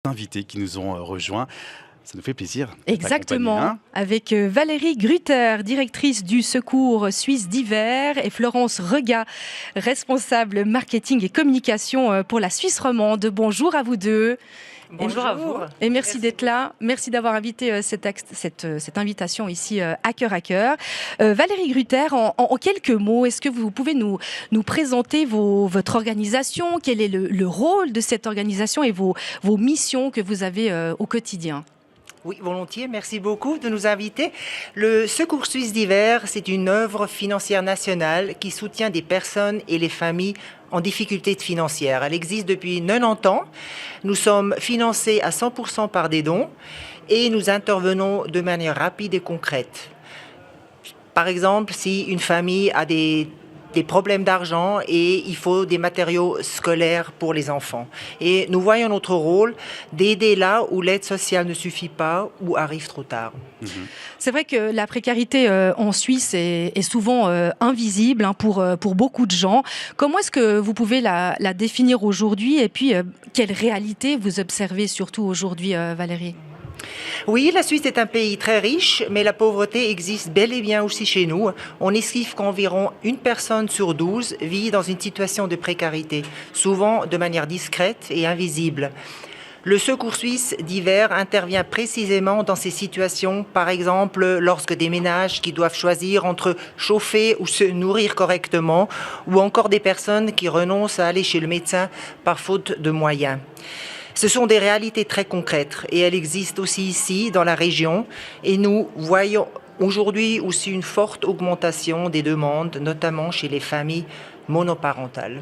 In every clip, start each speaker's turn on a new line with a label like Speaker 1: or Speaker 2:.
Speaker 1: invités qui nous ont rejoints. Ça nous fait plaisir.
Speaker 2: Exactement. Avec Valérie Gruter, directrice du Secours Suisse d'hiver, et Florence Regat, responsable marketing et communication pour la Suisse romande. Bonjour à vous deux.
Speaker 3: Bonjour à vous.
Speaker 2: Et merci d'être là. Merci d'avoir invité cette invitation ici à Cœur à Cœur. Valérie Gruter, en quelques mots, est-ce que vous pouvez nous présenter votre organisation? Quel est le rôle de cette organisation et vos missions que vous avez au quotidien?
Speaker 3: Oui, volontiers. Merci beaucoup de nous inviter. Le Secours Suisse d'hiver, c'est une œuvre financière nationale qui soutient des personnes et les familles en difficulté financière. Elle existe depuis 90 ans. Nous sommes financés à 100% par des dons et nous intervenons de manière rapide et concrète. Par exemple, si une famille a des problèmes d'argent et il faut des matériaux scolaires pour les enfants. Et nous voyons notre rôle d'aider là où l'aide sociale ne suffit pas ou arrive trop tard.
Speaker 2: C'est vrai que la précarité en Suisse est souvent invisible pour beaucoup de gens. Comment est-ce que vous pouvez la définir aujourd'hui et puis quelle réalité vous observez surtout aujourd'hui, Valérie ?
Speaker 3: Oui, la Suisse est un pays très riche, mais la pauvreté existe bel et bien aussi chez nous. On estime qu'environ 1 personne sur 12 vit dans une situation de précarité, souvent de manière discrète et invisible. Le Secours Suisse d'hiver intervient précisément dans ces situations, par exemple lorsque des ménages qui doivent choisir entre chauffer ou se nourrir correctement, ou encore des personnes qui renoncent à aller chez le médecin par faute de moyens. Ce sont des réalités très concrètes et elles existent aussi ici, dans la région. Et nous voyons aujourd'hui aussi une forte augmentation des demandes, notamment chez les familles monoparentales.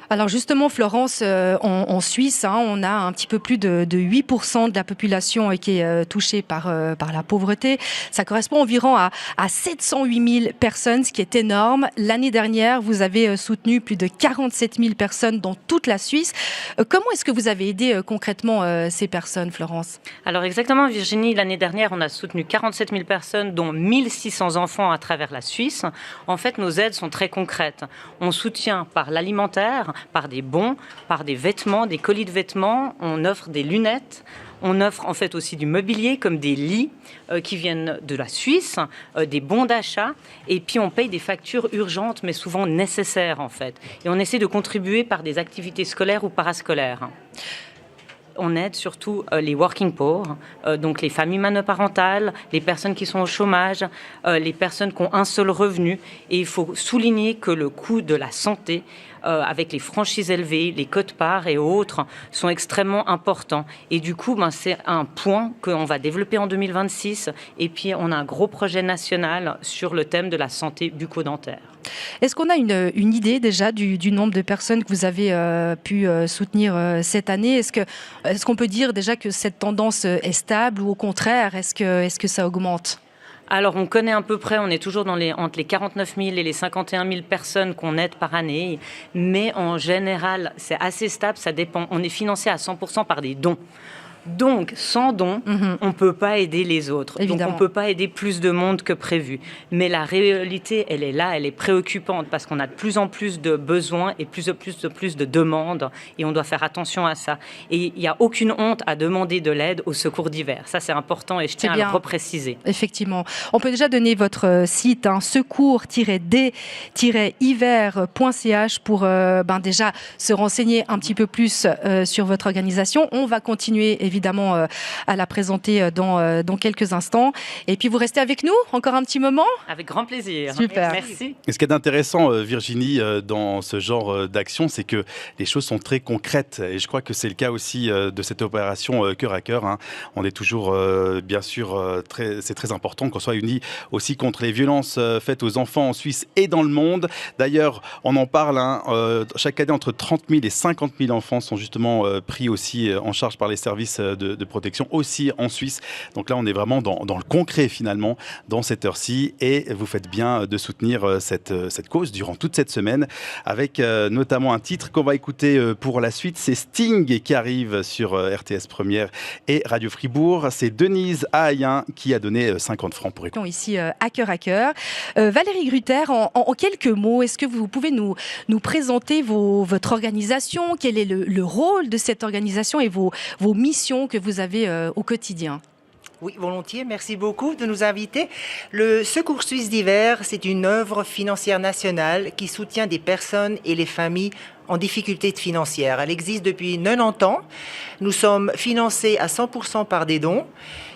Speaker 2: Alors justement, Florence, en Suisse, on a un petit peu plus de 8% de la population qui est touchée par la pauvreté. Ça correspond environ à 708 000 personnes, ce qui est énorme. L'année dernière, vous avez soutenu plus de 47 000 personnes dans toute la Suisse. Comment est-ce que vous avez aidé concrètement ces personnes, Florence ?
Speaker 4: Alors exactement, Virginie, l'année dernière, on a soutenu 47 000 personnes, dont 1 600 enfants à travers la Suisse. En fait, nos aides sont très concrètes. On soutient par l'alimentaire, par des bons, par des vêtements, des colis de vêtements. On offre des lunettes. On offre en fait aussi du mobilier comme des lits qui viennent de la Suisse, des bons d'achat. Et puis on paye des factures urgentes mais souvent nécessaires en fait. Et on essaie de contribuer par des activités scolaires ou parascolaires. On aide surtout les working poor, donc les familles monoparentales, les personnes qui sont au chômage, les personnes qui ont un seul revenu. Et il faut souligner que le coût de la santé, avec les franchises élevées, les quotes-parts et autres, sont extrêmement importants. Et du coup, c'est un point qu'on va développer en 2026. Et puis, on a un gros projet national sur le thème de la santé bucco-dentaire.
Speaker 2: Est-ce qu'on a une idée déjà du nombre de personnes que vous avez pu soutenir cette année ? Est-ce qu'on peut dire déjà que cette tendance est stable ou au contraire, est-ce que ça augmente ?
Speaker 4: Alors, on connaît à peu près, on est toujours entre les 49 000 et les 51 000 personnes qu'on aide par année. Mais en général, c'est assez stable, ça dépend. On est financé à 100% par des dons. Donc, sans dons, on ne peut pas aider les autres.
Speaker 2: Évidemment.
Speaker 4: Donc, on ne peut pas aider plus de monde que prévu. Mais la réalité, elle est là, elle est préoccupante parce qu'on a de plus en plus de besoins et plus de demandes et on doit faire attention à ça. Et il n'y a aucune honte à demander de l'aide au secours d'hiver. Ça, c'est important et je tiens à le repréciser.
Speaker 2: Effectivement. On peut déjà donner votre site, secours-d-hiver.ch pour déjà se renseigner un petit peu plus sur votre organisation. On va continuer évidemment à la présenter dans quelques instants. Et puis vous restez avec nous encore un petit moment ?
Speaker 4: Avec grand plaisir.
Speaker 2: Super.
Speaker 4: Merci.
Speaker 1: Et ce qui est intéressant, Virginie, dans ce genre d'action, c'est que les choses sont très concrètes. Et je crois que c'est le cas aussi de cette opération Cœur à Cœur. On est toujours, bien sûr, c'est très important qu'on soit unis aussi contre les violences faites aux enfants en Suisse et dans le monde. D'ailleurs, on en parle, chaque année, entre 30 000 et 50 000 enfants sont justement pris aussi en charge par les services de protection aussi en Suisse. Donc là, on est vraiment dans le concret finalement, dans cette heure-ci. Et vous faites bien de soutenir cette cause durant toute cette semaine avec notamment un titre qu'on va écouter pour la suite. C'est Sting qui arrive sur RTS Première et Radio Fribourg. C'est Denise Ahayen qui a donné 50 francs pour écouter.
Speaker 2: Ici à Cœur à Cœur. Valérie Gruter, en quelques mots, est-ce que vous pouvez nous présenter votre organisation ? Quel est le rôle de cette organisation et vos missions actions que vous avez au quotidien.
Speaker 3: Oui, volontiers. Merci beaucoup de nous inviter. Le Secours suisse d'hiver, c'est une œuvre financière nationale qui soutient des personnes et les familles en difficulté financière. Elle existe depuis 90 ans. Nous sommes financés à 100% par des dons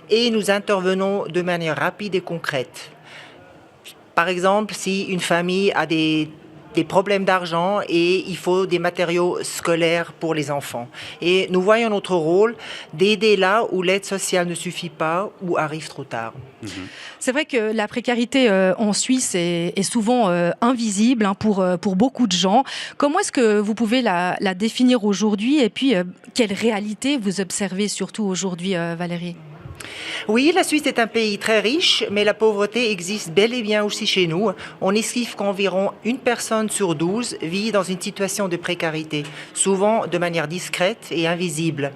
Speaker 3: et nous intervenons de manière rapide et concrète. Par exemple, si une famille a des problèmes d'argent et il faut des matériaux scolaires pour les enfants. Et nous voyons notre rôle d'aider là où l'aide sociale ne suffit pas ou arrive trop tard.
Speaker 2: C'est vrai que la précarité en Suisse est souvent invisible pour beaucoup de gens. Comment est-ce que vous pouvez la définir aujourd'hui et puis quelle réalité vous observez surtout aujourd'hui, Valérie ?
Speaker 3: Oui, la Suisse est un pays très riche, mais la pauvreté existe bel et bien aussi chez nous. On estime qu'environ 1 personne sur 12 vit dans une situation de précarité, souvent de manière discrète et invisible.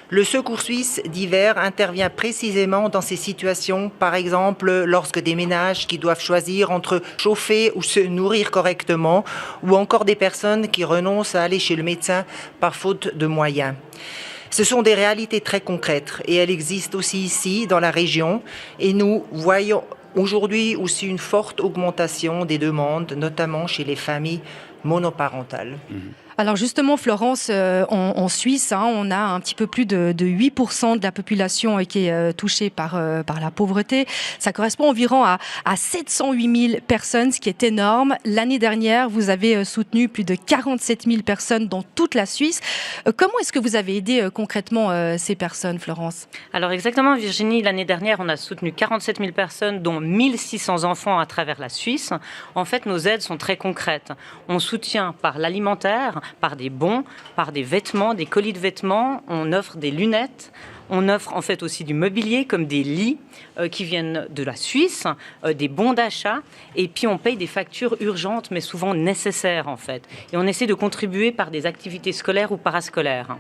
Speaker 3: Le Secours suisse d'hiver intervient précisément dans ces situations, par exemple lorsque des ménages qui doivent choisir entre chauffer ou se nourrir correctement, ou encore des personnes qui renoncent à aller chez le médecin par faute de moyens. Ce sont des réalités très concrètes et elles existent aussi ici, dans la région. Et nous voyons aujourd'hui aussi une forte augmentation des demandes, notamment chez les familles monoparentales.
Speaker 2: Alors justement, Florence, en Suisse, on a un petit peu plus de 8% de la population qui est touchée par la pauvreté. Ça correspond environ à 708 000 personnes, ce qui est énorme. L'année dernière, vous avez soutenu plus de 47 000 personnes dans toute la Suisse. Comment est-ce que vous avez aidé concrètement ces personnes, Florence ?
Speaker 4: Alors exactement, Virginie, l'année dernière, on a soutenu 47 000 personnes, dont 1600 enfants à travers la Suisse. En fait, nos aides sont très concrètes. On soutient par l'alimentaire, par des bons, par des vêtements, des colis de vêtements. On offre des lunettes. On offre en fait aussi du mobilier comme des lits qui viennent de la Suisse, des bons d'achat. Et puis on paye des factures urgentes mais souvent nécessaires en fait. Et on essaie de contribuer par des activités scolaires ou parascolaires.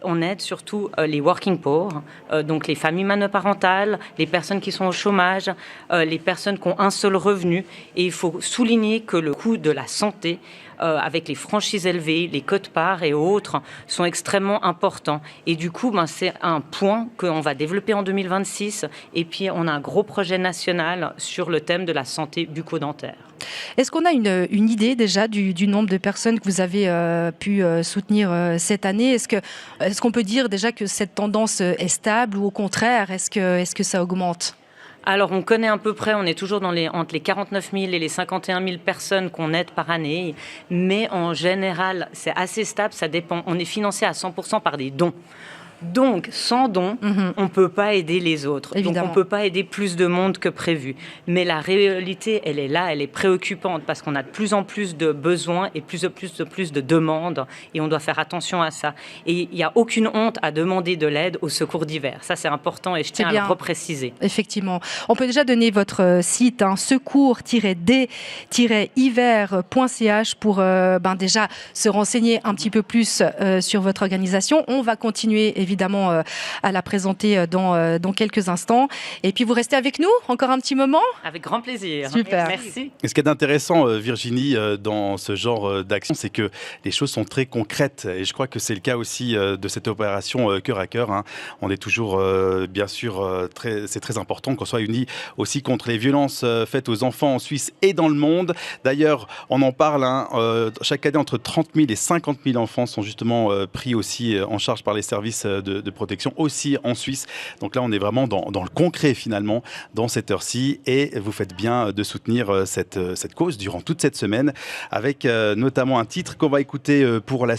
Speaker 4: On aide surtout les working poor, donc les familles monoparentales, les personnes qui sont au chômage, les personnes qui ont un seul revenu. Et il faut souligner que le coût de la santé, avec les franchises élevées, les quotes-parts et autres, sont extrêmement importants. Et du coup, c'est un point qu'on va développer en 2026. Et puis, on a un gros projet national sur le thème de la santé bucco-dentaire.
Speaker 2: Est-ce qu'on a une idée déjà du nombre de personnes que vous avez pu soutenir cette année ? Est-ce qu'on peut dire déjà que cette tendance est stable ou au contraire, est-ce que ça augmente ?
Speaker 4: Alors, on connaît à peu près, on est toujours entre les 49 000 et les 51 000 personnes qu'on aide par année. Mais en général, c'est assez stable, ça dépend. On est financé à 100% par des dons. Donc, sans dons, on ne peut pas aider les autres.
Speaker 2: Évidemment.
Speaker 4: Donc, on ne peut pas aider plus de monde que prévu. Mais la réalité, elle est là, elle est préoccupante parce qu'on a de plus en plus de besoins et plus de demandes et on doit faire attention à ça. Et il n'y a aucune honte à demander de l'aide au secours d'hiver. Ça, c'est important et je tiens à le repréciser.
Speaker 2: Effectivement. On peut déjà donner votre site, secours-d-hiver.ch pour déjà se renseigner un petit peu plus sur votre organisation. On va continuer évidemment à la présenter dans quelques instants. Et puis vous restez avec nous encore un petit moment ?
Speaker 4: Avec grand plaisir.
Speaker 2: Super.
Speaker 4: Merci.
Speaker 1: Et ce qui est intéressant, Virginie, dans ce genre d'action, c'est que les choses sont très concrètes. Et je crois que c'est le cas aussi de cette opération Cœur à Cœur. On est toujours, bien sûr, c'est très important qu'on soit unis aussi contre les violences faites aux enfants en Suisse et dans le monde. D'ailleurs, on en parle, chaque année, entre 30 000 et 50 000 enfants sont justement pris aussi en charge par les services de protection aussi en Suisse. Donc là, on est vraiment dans le concret finalement, dans cette heure-ci. Et vous faites bien de soutenir cette cause durant toute cette semaine avec notamment un titre qu'on va écouter pour la